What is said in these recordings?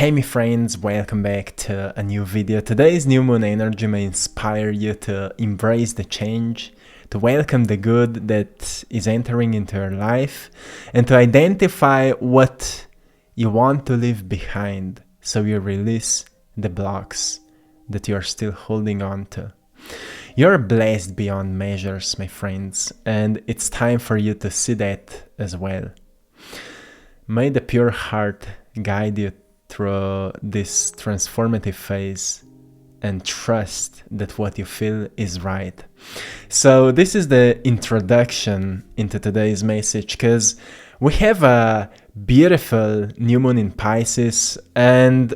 Hey my friends, welcome back to a new video. Today's new moon energy may inspire you to embrace the change, to welcome the good that is entering into your life, and to identify what you want to leave behind so you release the blocks that you're still holding on to. You're blessed beyond measures, my friends, and it's time for you to see that as well. May the pure heart guide you through this transformative phase and trust that what you feel is right. So this is the introduction into today's message, because we have a beautiful new moon in Pisces, and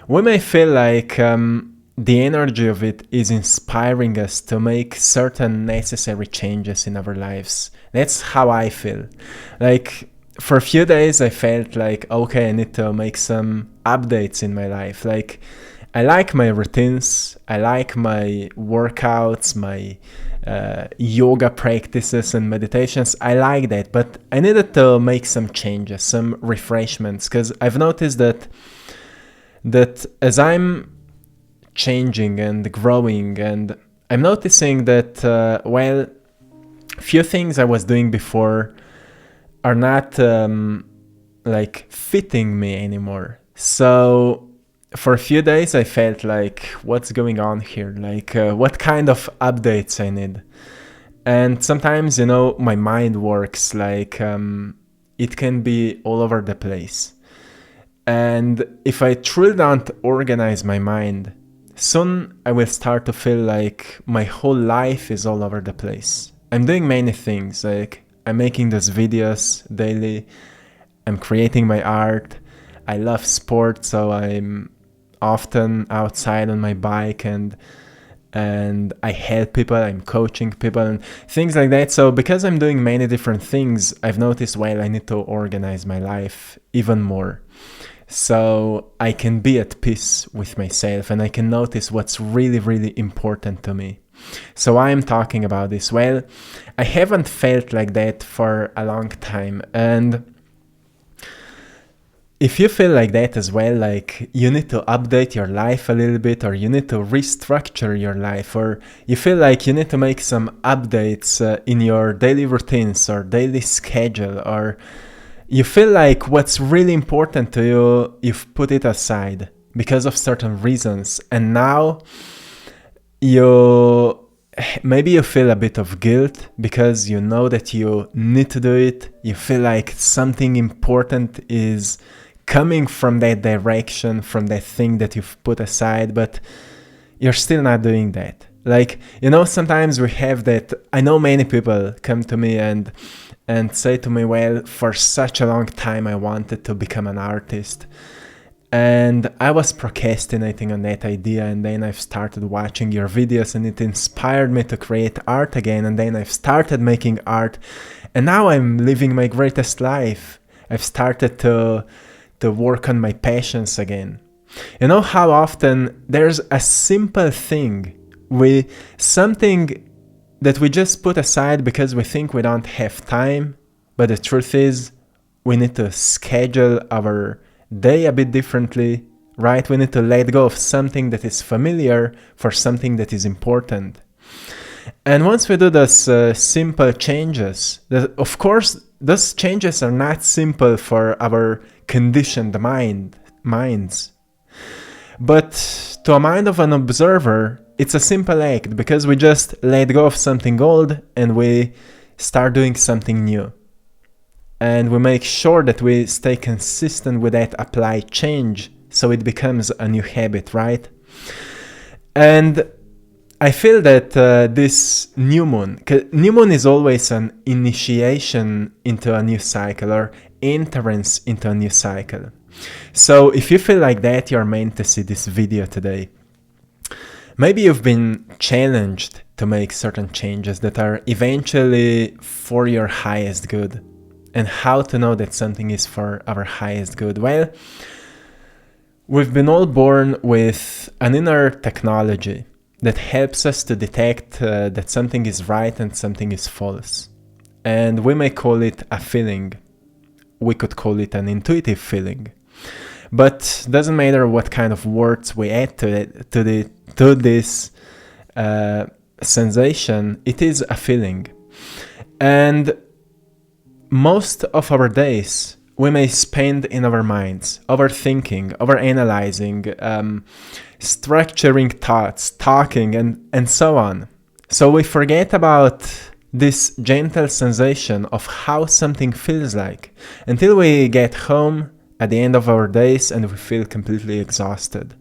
we may feel like the energy of it is inspiring us to make certain necessary changes in our lives. That's how I feel. Like, for a few days I felt like, okay, I need to make some updates in my life. Like, I like my routines, I like my workouts, my yoga practices and meditations. I like that, but I needed to make some changes, some refreshments, because I've noticed that as I'm changing and growing, and I'm noticing that few things I was doing before are not like fitting me anymore. So for a few days I felt like, what's going on here? Like, what kind of updates I need? And sometimes, my mind works like it can be all over the place. And if I truly don't organize my mind, soon I will start to feel like my whole life is all over the place. I'm doing many things, like I'm making those videos daily, I'm creating my art, I love sport, so I'm often outside on my bike and I help people, I'm coaching people and things like that. So because I'm doing many different things, I've noticed, I need to organize my life even more, so I can be at peace with myself and I can notice what's really, really important to me. So I am talking about this. I haven't felt like that for a long time, and if you feel like that as well, like you need to update your life a little bit, or you need to restructure your life, or you feel like you need to make some updates in your daily routines or daily schedule, or you feel like what's really important to you, you've put it aside because of certain reasons, and now maybe you feel a bit of guilt because you know that you need to do it. You feel like something important is coming from that direction, from that thing that you've put aside, but you're still not doing that. Like, sometimes we have that. I know many people come to me and say to me, for such a long time I wanted to become an artist. And I was procrastinating on that idea, and then I've started watching your videos and it inspired me to create art again, and then I've started making art, and now I'm living my greatest life. I've started to work on my passions again. You know how often there's a simple thing, something that we just put aside because we think we don't have time, but the truth is we need to schedule our day a bit differently, right? We need to let go of something that is familiar for something that is important. And once we do those simple changes, of course, those changes are not simple for our conditioned minds. But to a mind of an observer, it's a simple act because we just let go of something old and we start doing something new. And we make sure that we stay consistent with that applied change so it becomes a new habit, right? And I feel that this new moon is always an initiation into a new cycle, or entrance into a new cycle. So if you feel like that, you're meant to see this video today. Maybe you've been challenged to make certain changes that are eventually for your highest good. And how to know that something is for our highest good? We've been all born with an inner technology that helps us to detect that something is right and something is false. And we may call it a feeling. We could call it an intuitive feeling. But doesn't matter what kind of words we add to this sensation, it is a feeling. And most of our days we may spend in our minds, overthinking, overanalyzing, structuring thoughts, talking, and so on. So we forget about this gentle sensation of how something feels like until we get home at the end of our days and we feel completely exhausted,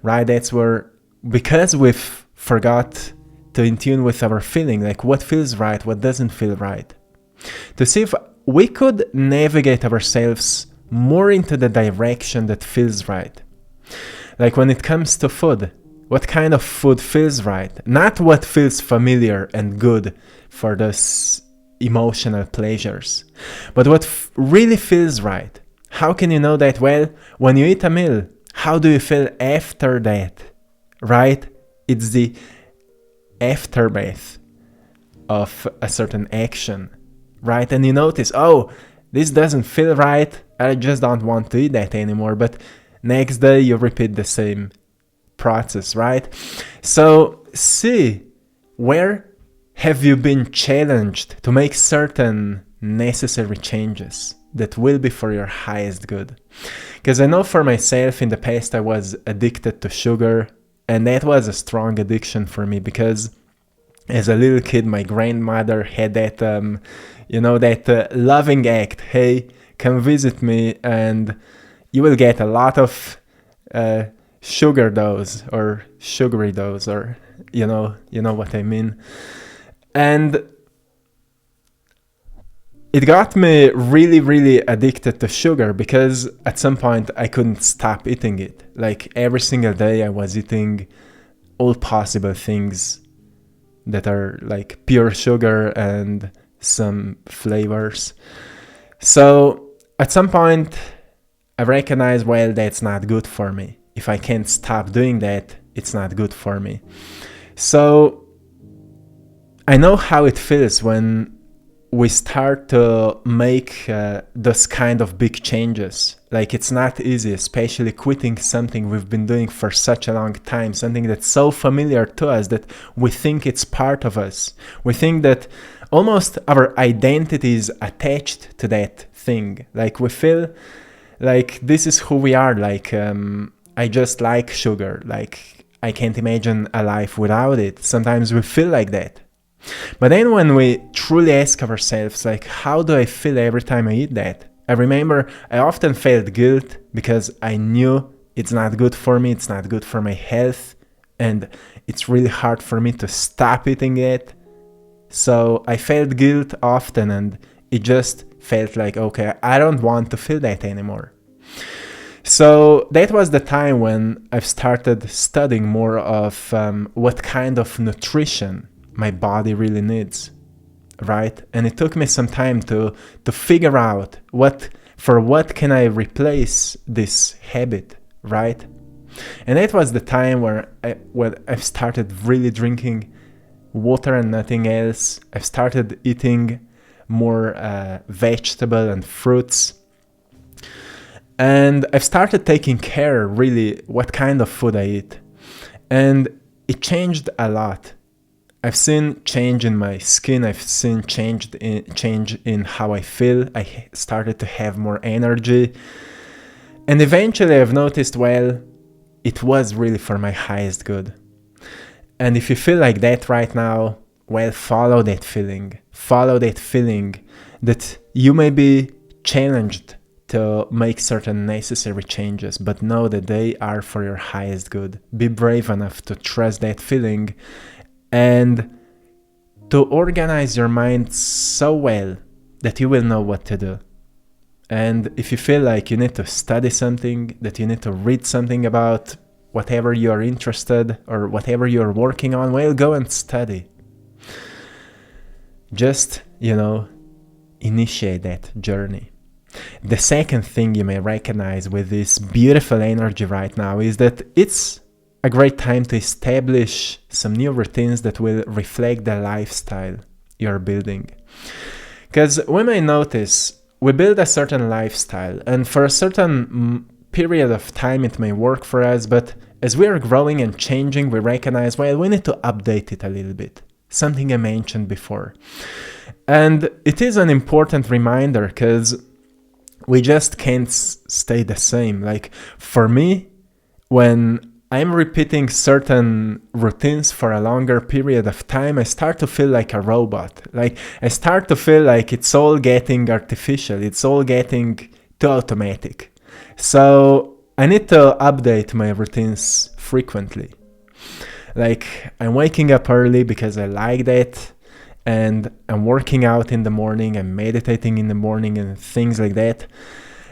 right? That's where, because we've forgot to in tune with our feeling, like what feels right, what doesn't feel right, to see if we could navigate ourselves more into the direction that feels right. Like when it comes to food, what kind of food feels right? Not what feels familiar and good for those emotional pleasures, but what really feels right. How can you know that? Well, when you eat a meal, how do you feel after that, right? It's the aftermath of a certain action, right? And you notice, oh, this doesn't feel right, I just don't want to eat that anymore. But next day you repeat the same process, right? So see, where have you been challenged to make certain necessary changes that will be for your highest good? Because I know for myself, in the past I was addicted to sugar, and that was a strong addiction for me, because as a little kid my grandmother had that that loving act, hey, come visit me and you will get a lot of sugar dose or sugary dose, or you know what I mean. And it got me really, really addicted to sugar, because at some point I couldn't stop eating it. Like every single day I was eating all possible things that are like pure sugar and some flavors. So at some point I recognized, well, that's not good for me. If I can't stop doing that, it's not good for me. So I know how it feels when we start to make those kind of big changes. Like it's not easy, especially quitting something we've been doing for such a long time, something that's so familiar to us that we think it's part of us. We think that almost our identity is attached to that thing. Like we feel like this is who we are. Like I just like sugar. Like I can't imagine a life without it. Sometimes we feel like that. But then when we truly ask ourselves, like, how do I feel every time I eat that? I remember I often felt guilt because I knew it's not good for me, it's not good for my health, and it's really hard for me to stop eating it. So I felt guilt often, and it just felt like, okay, I don't want to feel that anymore. So that was the time when I've started studying more of what kind of nutrition my body really needs, right? And it took me some time to figure out what can I replace this habit, right? And that was the time where I've started really drinking water and nothing else. I've started eating more vegetable and fruits. And I've started taking care really what kind of food I eat. And it changed a lot. I've seen change in my skin. I've seen change in how I feel. I started to have more energy. And eventually I've noticed, well, it was really for my highest good. And if you feel like that right now, well, follow that feeling. Follow that feeling that you may be challenged to make certain necessary changes, but know that they are for your highest good. Be brave enough to trust that feeling and to organize your mind so well that you will know what to do. And if you feel like you need to study something, that you need to read something about whatever you're interested or whatever you're working on, well, go and study. Just, initiate that journey. The second thing you may recognize with this beautiful energy right now is that it's a great time to establish some new routines that will reflect the lifestyle you're building. Because we may notice we build a certain lifestyle, and for a certain period of time it may work for us, but as we are growing and changing, we recognize, well, we need to update it a little bit. Something I mentioned before. And it is an important reminder because we just can't stay the same. Like for me, when I'm repeating certain routines for a longer period of time, I start to feel like a robot. Like I start to feel like it's all getting artificial. It's all getting too automatic. So I need to update my routines frequently. Like I'm waking up early because I like that, and I'm working out in the morning, I'm meditating in the morning and things like that.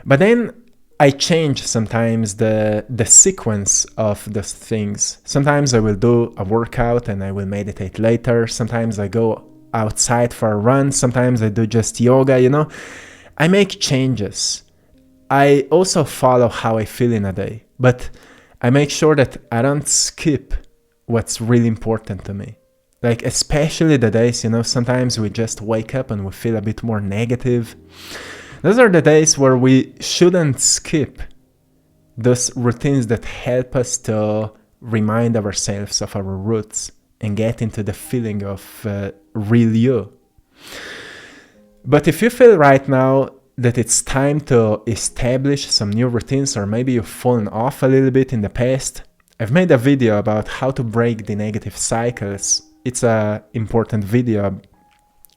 But then I change sometimes the sequence of those things. Sometimes I will do a workout and I will meditate later. Sometimes I go outside for a run. Sometimes I do just yoga, I make changes. I also follow how I feel in a day, but I make sure that I don't skip what's really important to me. Like especially the days, sometimes we just wake up and we feel a bit more negative. Those are the days where we shouldn't skip those routines that help us to remind ourselves of our roots and get into the feeling of real you. But if you feel right now that it's time to establish some new routines, or maybe you've fallen off a little bit in the past, I've made a video about how to break the negative cycles. It's an important video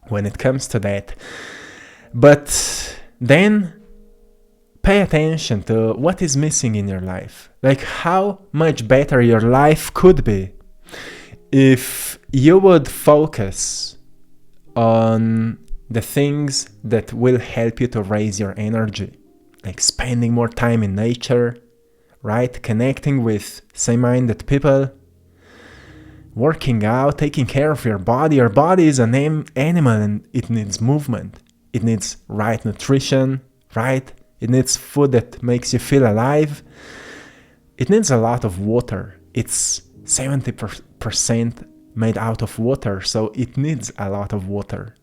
when it comes to that. But then pay attention to what is missing in your life. Like how much better your life could be if you would focus on the things that will help you to raise your energy. Like spending more time in nature, right? Connecting with same-minded people, working out, taking care of your body. Your body is an animal and it needs movement. It needs right nutrition, right? It needs food that makes you feel alive. It needs a lot of water. It's 70% made out of water, so it needs a lot of water.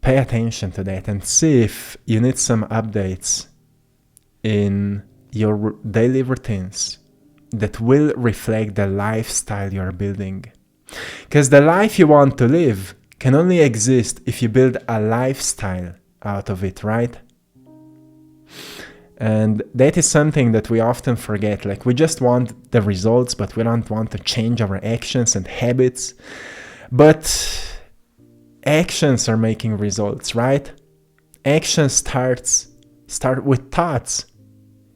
Pay attention to that and see if you need some updates in your daily routines that will reflect the lifestyle you're building. Because the life you want to live can only exist if you build a lifestyle out of it, right? And that is something that we often forget. Like we just want the results, but we don't want to change our actions and habits. But actions are making results, right? Actions start with thoughts.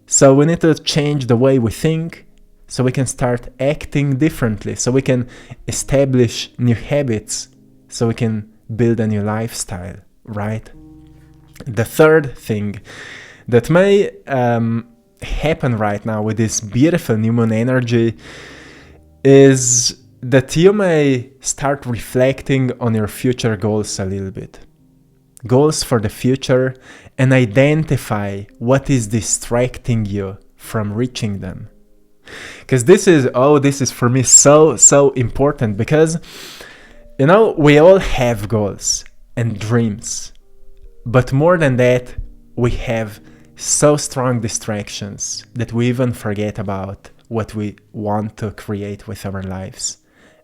So we need to change the way we think so we can start acting differently, so we can establish new habits, so we can build a new lifestyle, right? The third thing that may happen right now with this beautiful new moon energy is that you may start reflecting on your future goals a little bit. Goals for the future, and identify what is distracting you from reaching them. Because this is for me so important, because we all have goals and dreams, but more than that, we have so strong distractions that we even forget about what we want to create with our lives.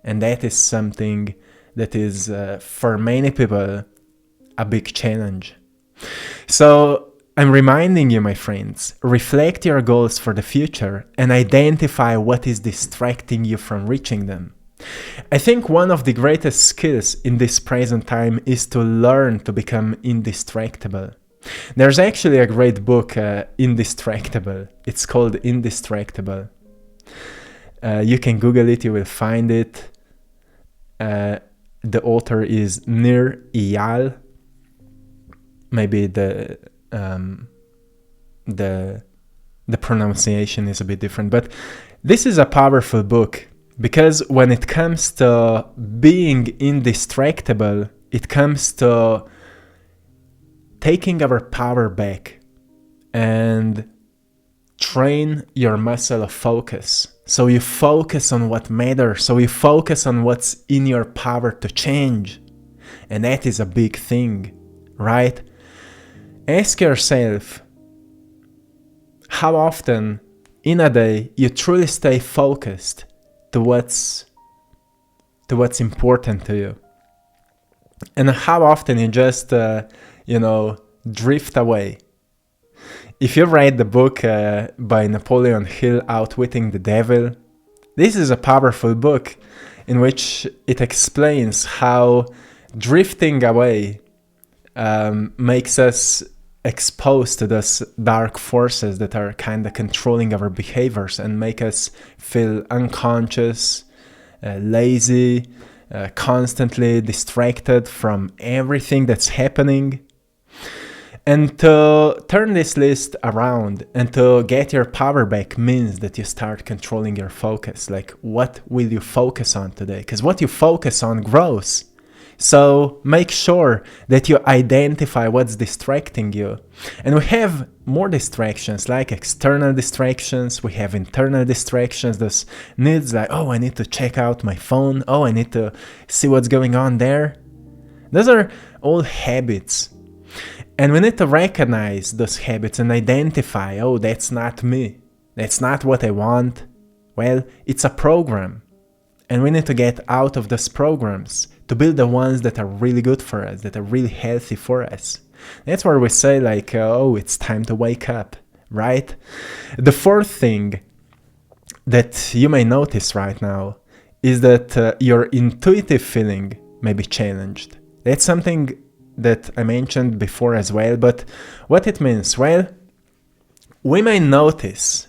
And that is something that is for many people a big challenge. So I'm reminding you, my friends, reflect your goals for the future and identify what is distracting you from reaching them. I think one of the greatest skills in this present time is to learn to become indistractable. There's actually a great book, Indistractable. It's called Indistractable. You can Google it, you will find it. The author is Nir Eyal. Maybe the pronunciation is a bit different, but this is a powerful book, because when it comes to being indistractable, it comes to taking our power back and train your muscle of focus. So you focus on what matters, so you focus on what's in your power to change. And that is a big thing, right? Ask yourself, how often in a day you truly stay focused to what's important to you, and how often you just drift away. If you read the book by Napoleon Hill, Outwitting the Devil, this is a powerful book in which it explains how drifting away makes us exposed to those dark forces that are kind of controlling our behaviors and make us feel unconscious, lazy, constantly distracted from everything that's happening. And to turn this list around and to get your power back means that you start controlling your focus. Like, what will you focus on today? Because what you focus on grows. So make sure that you identify what's distracting you. And we have more distractions, like external distractions. We have internal distractions. Those needs like, oh, I need to check out my phone. Oh, I need to see what's going on there. Those are all habits. And we need to recognize those habits and identify, oh, that's not me. That's not what I want. Well, it's a program. And we need to get out of those programs to build the ones that are really good for us, that are really healthy for us. That's where we say like, oh, it's time to wake up, right? The fourth thing that you may notice right now is that your intuitive feeling may be challenged. That's something that I mentioned before as well, but what it means, well, we may notice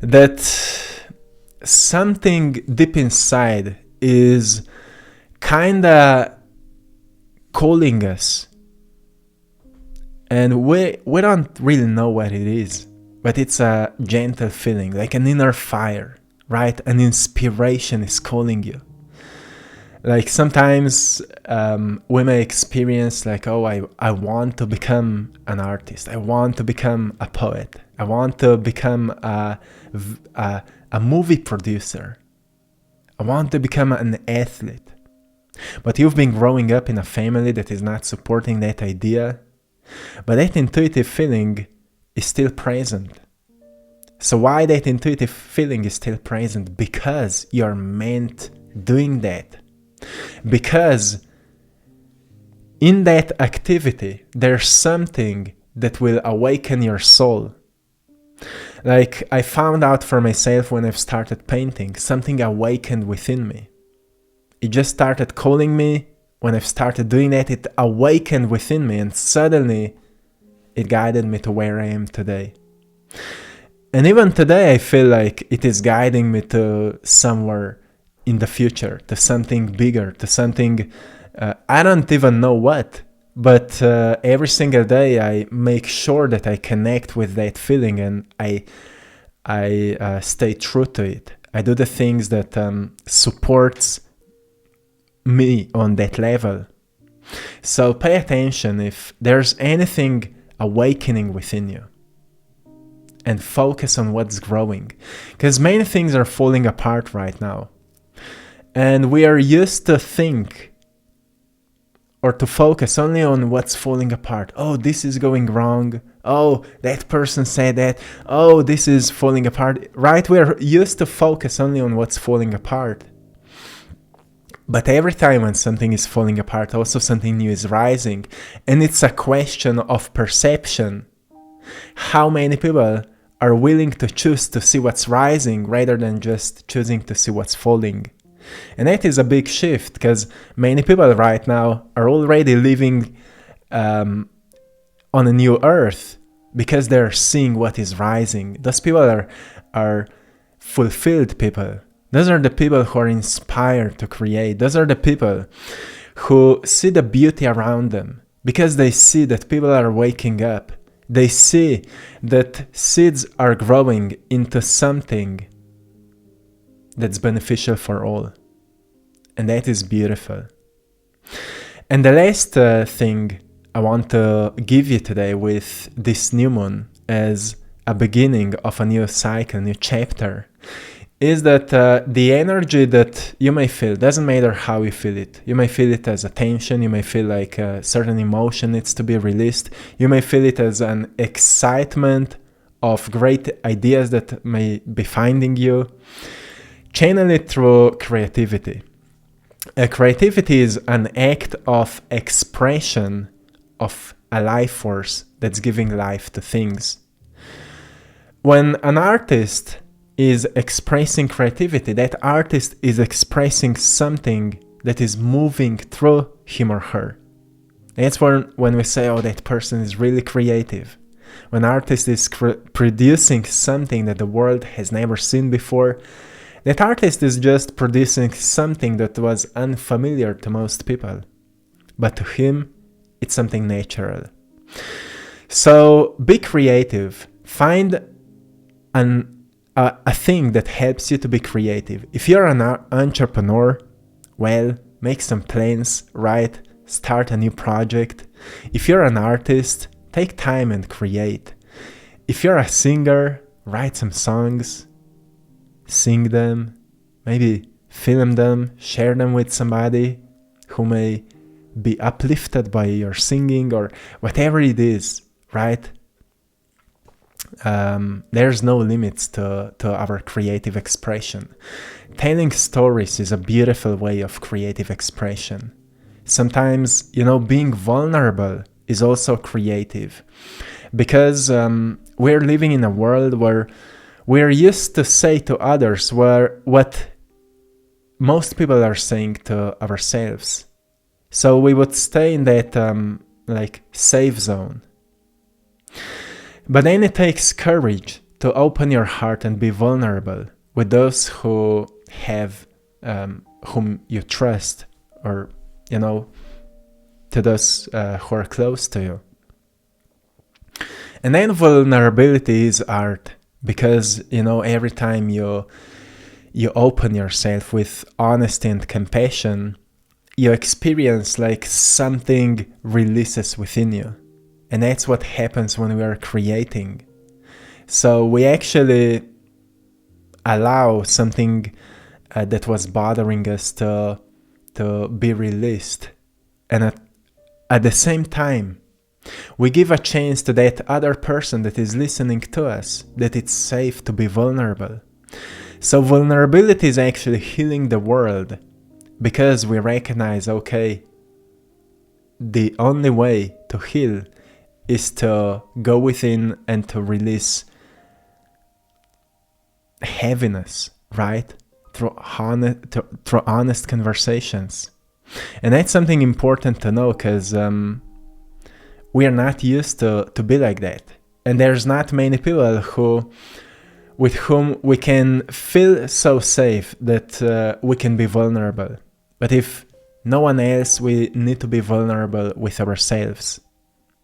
that something deep inside is kinda calling us, and we don't really know what it is, but it's a gentle feeling, like an inner fire, right? An inspiration is calling you. Like sometimes we may experience like, oh, I want to become an artist. I want to become a poet. I want to become a movie producer. I want to become an athlete. But you've been growing up in a family that is not supporting that idea. But that intuitive feeling is still present. So why that intuitive feeling is still present? Because you're meant doing that. Because in that activity, there's something that will awaken your soul. Like I found out for myself when I've started painting, something awakened within me. It just started calling me. When I've started doing that, it awakened within me, and suddenly it guided me to where I am today. And even today, I feel like it is guiding me to somewhere in the future, to something bigger, to something, I don't even know what, but every single day I make sure that I connect with that feeling and I stay true to it. I do the things that supports me on that level. So pay attention if there's anything awakening within you, and focus on what's growing, because many things are falling apart right now. And we are used to think or to focus only on what's falling apart. Oh, this is going wrong. Oh, that person said that. Oh, this is falling apart. Right? We are used to focus only on what's falling apart. But every time when something is falling apart, also something new is rising. And it's a question of perception. How many people are willing to choose to see what's rising rather than just choosing to see what's falling? And that is a big shift, because many people right now are already living on a new earth because they're seeing what is rising. Those people are fulfilled people. Those are the people who are inspired to create. Those are the people who see the beauty around them because they see that people are waking up. They see that seeds are growing into something that's beneficial for all. And that is beautiful. And the last thing I want to give you today with this new moon as a beginning of a new cycle, new chapter, is that the energy that you may feel, doesn't matter how you feel it. You may feel it as a tension, you may feel like a certain emotion needs to be released, you may feel it as an excitement of great ideas that may be finding you, channel it through creativity. Creativity is an act of expression of a life force that's giving life to things. When an artist is expressing creativity, that artist is expressing something that is moving through him or her. That's when we say, oh, that person is really creative. When an artist is producing something that the world has never seen before, that artist is just producing something that was unfamiliar to most people. But to him, it's something natural. So be creative. Find a thing that helps you to be creative. If you're an entrepreneur, well, make some plans, right? Start a new project. If you're an artist, take time and create. If you're a singer, write some songs, sing them, maybe film them, share them with somebody who may be uplifted by your singing or whatever it is, right? There's no limits to our creative expression. Telling stories is a beautiful way of creative expression. Sometimes, being vulnerable is also creative, because we're living in a world where we're used to say to others what most people are saying to ourselves. So we would stay in that safe zone. But then it takes courage to open your heart and be vulnerable with those who have, whom you trust, or, to those who are close to you. And then vulnerability is art, because, every time you open yourself with honesty and compassion, you experience like something releases within you. And that's what happens when we are creating. So we actually allow something that was bothering us to be released. And at the same time, we give a chance to that other person that is listening to us, that it's safe to be vulnerable. So vulnerability is actually healing the world, because we recognize, okay, the only way to heal is to go within and to release heaviness, right? Through honest conversations. And that's something important to know, because we are not used to be like that. And there's not many people with whom we can feel so safe that we can be vulnerable. But if no one else, we need to be vulnerable with ourselves.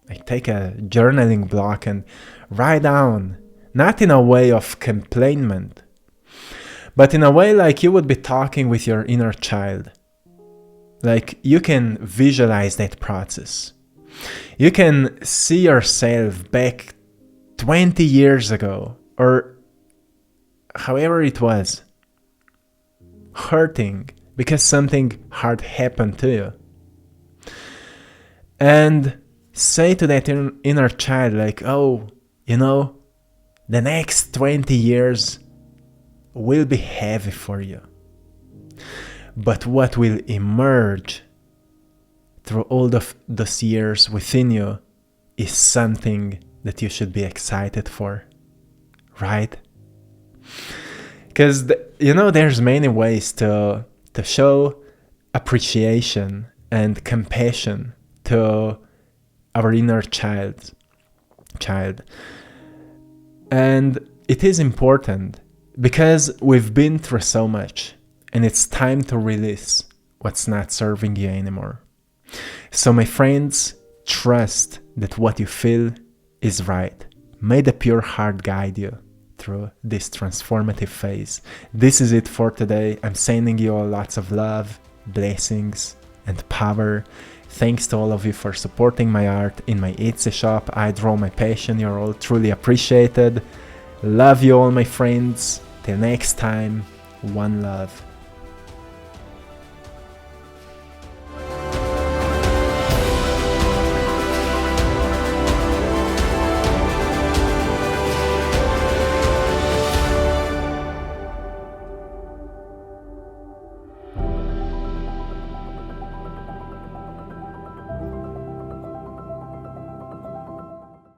Like, take a journaling block and write down, not in a way of complainment, but in a way like you would be talking with your inner child. Like, you can visualize that process. You can see yourself back 20 years ago, or however it was, hurting because something hard happened to you. And say to that inner child, like, oh, the next 20 years will be heavy for you. But what will emerge through all of those years within you is something that you should be excited for, right? Because, there's many ways to show appreciation and compassion to our inner child. And it is important, because we've been through so much, and it's time to release what's not serving you anymore. So my friends, trust that what you feel is right. May the pure heart guide you through this transformative phase. This is it for today. I'm sending you all lots of love, blessings, and power. Thanks to all of you for supporting my art in my Etsy shop. I Draw My Passion. You're all truly appreciated. Love you all, my friends. Till next time, one love.